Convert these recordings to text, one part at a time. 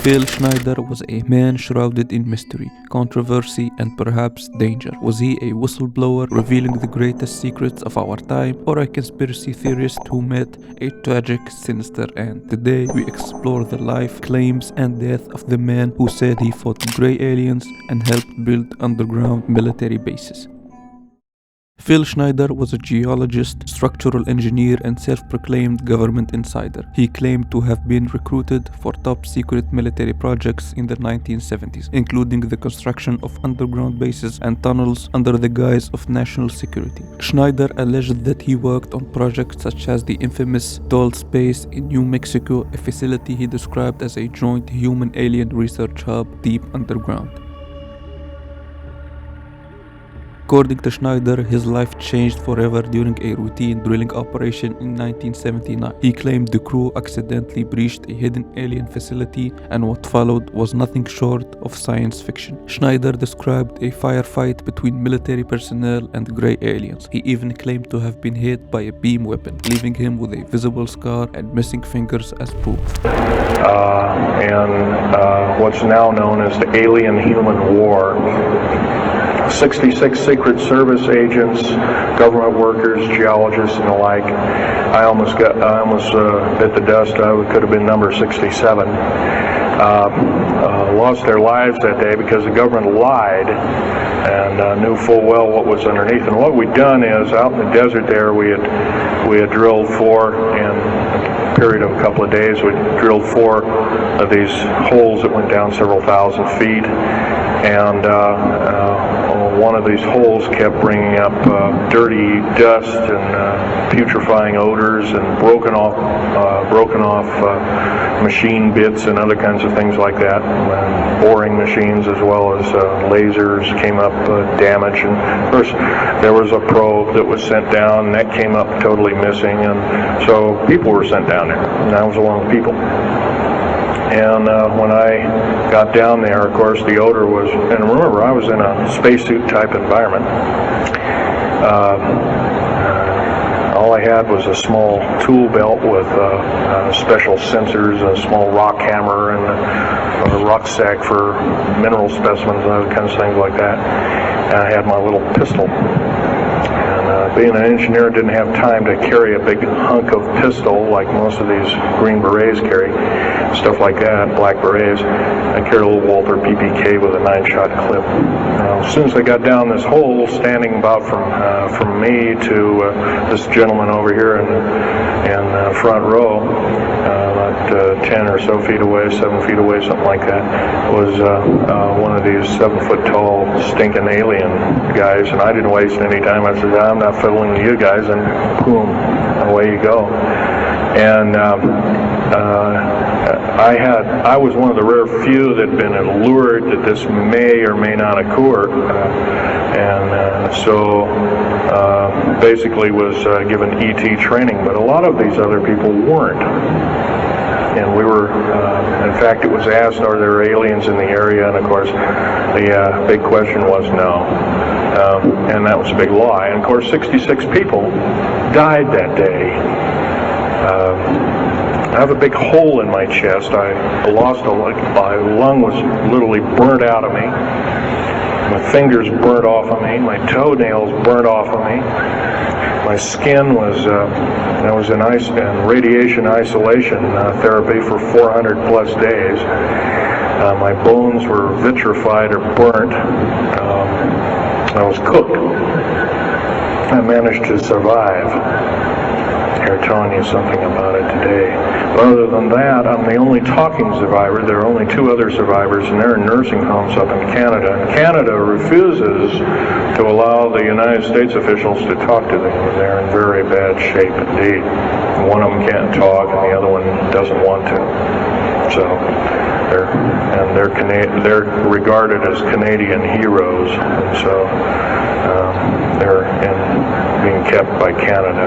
Phil Schneider was a man shrouded in mystery, controversy, and perhaps danger. Was he a whistleblower revealing the greatest secrets of our time, or a conspiracy theorist who met a tragic, sinister end? Today, we explore the life, claims, and death of the man who said he fought grey aliens and helped build underground military bases. Phil Schneider was a geologist, structural engineer, and self-proclaimed government insider. He claimed to have been recruited for top-secret military projects in the 1970s, including the construction of underground bases and tunnels under the guise of national security. Schneider alleged that he worked on projects such as the infamous Dulce Base in New Mexico, a facility he described as a joint human-alien research hub deep underground. According to Schneider, his life changed forever during a routine drilling operation in 1979. He claimed the crew accidentally breached a hidden alien facility, and what followed was nothing short of science fiction. Schneider described a firefight between military personnel and grey aliens. He even claimed to have been hit by a beam weapon, leaving him with a visible scar and missing fingers as proof. What's now known as the alien-human war. 66 Secret Service agents, government workers, geologists, and the like. I almost bit the dust. I could have been number 67. Lost their lives that day because the government lied and knew full well what was underneath. And what we'd done is, out in the desert there, we had drilled in a period of a couple of days, we drilled 4 of these holes that went down several thousand feet. And one of these holes kept bringing up dirty dust and putrefying odors and broken off machine bits and other kinds of things like that. Boring machines as well as lasers came up damaged. And of course, there was a probe that was sent down, and that came up totally missing. And so people were sent down there, and I was one of the people. And when I got down there, of course, the odor was, and remember, I was in a spacesuit type environment. All I had was a small tool belt with special sensors, a small rock hammer, and a rucksack for mineral specimens and other kinds of things like that. And I had my little pistol. Being an engineer, didn't have time to carry a big hunk of pistol like most of these Green Berets carry, stuff like that, black berets. I carried a little Walther PPK with a 9-shot clip. As soon as I got down this hole, standing about from me to this gentleman over here in front row, about 10 or so feet away, 7 feet away, something like that, was one of these 7-foot-tall stinking alien guys, and I didn't waste any time. I said, I'm not fiddling with you guys, and boom, away you go. And I was one of the rare few that had been allured that this may or may not occur, so basically was given ET training, but a lot of these other people weren't. And we were, in fact, it was asked, are there aliens in the area? And of course, the big question was no. And that was a big lie. And of course, 66 people died that day. I have a big hole in my chest. I lost my lung was literally burnt out of me. My fingers burnt off of me. My toenails burnt off of me. My skin was, I was in radiation isolation therapy for 400 plus days. My bones were vitrified or burnt. I was cooked. I managed to survive. They're telling you something about it today. But other than that, I'm the only talking survivor. There are only 2 other survivors, and they're in nursing homes up in Canada. And Canada refuses to allow the United States officials to talk to them. They're in very bad shape indeed. One of them can't talk, and the other one doesn't want to. So they're regarded as Canadian heroes, and so they're being kept by Canada.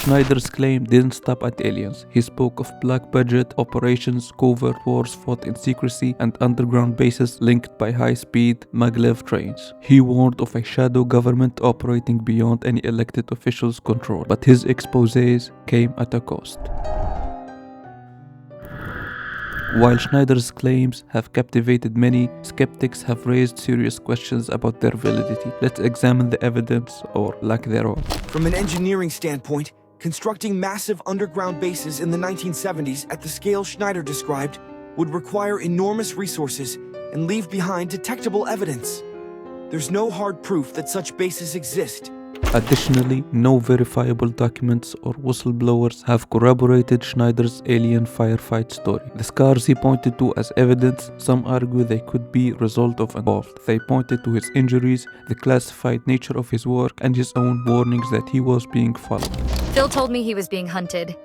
Schneider's claim didn't stop at aliens. He spoke of black budget operations, covert wars fought in secrecy, and underground bases linked by high-speed maglev trains. He warned of a shadow government operating beyond any elected officials' control, but his exposés came at a cost. While Schneider's claims have captivated many, skeptics have raised serious questions about their validity. Let's examine the evidence, or lack thereof. From an engineering standpoint, constructing massive underground bases in the 1970s at the scale Schneider described would require enormous resources and leave behind detectable evidence. There's no hard proof that such bases exist. Additionally, no verifiable documents or whistleblowers have corroborated Schneider's alien firefight story. The scars he pointed to as evidence, some argue they could be result of an assault. They pointed to his injuries, the classified nature of his work, and his own warnings that he was being followed. Phil told me he was being hunted.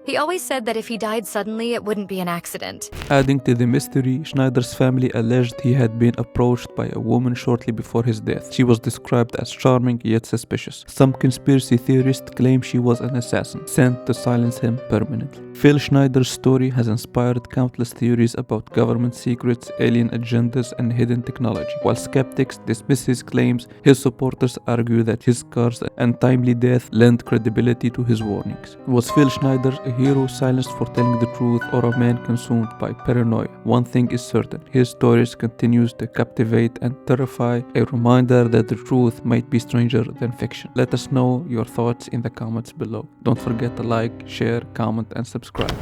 He always said that if he died suddenly, it wouldn't be an accident. Adding to the mystery, Schneider's family alleged he had been approached by a woman shortly before his death. She was described as charming yet suspicious. Some conspiracy theorists claim she was an assassin, sent to silence him permanently. Phil Schneider's story has inspired countless theories about government secrets, alien agendas, and hidden technology. While skeptics dismiss his claims, his supporters argue that his scars and timely death lend credibility to his warnings. Was Phil Schneider a hero silenced for telling the truth, or a man consumed by paranoia? One thing is certain, his stories continues to captivate and terrify, a reminder that the truth might be stranger than fiction. Let us know your thoughts in the comments below. Don't forget to like, share, comment, and subscribe.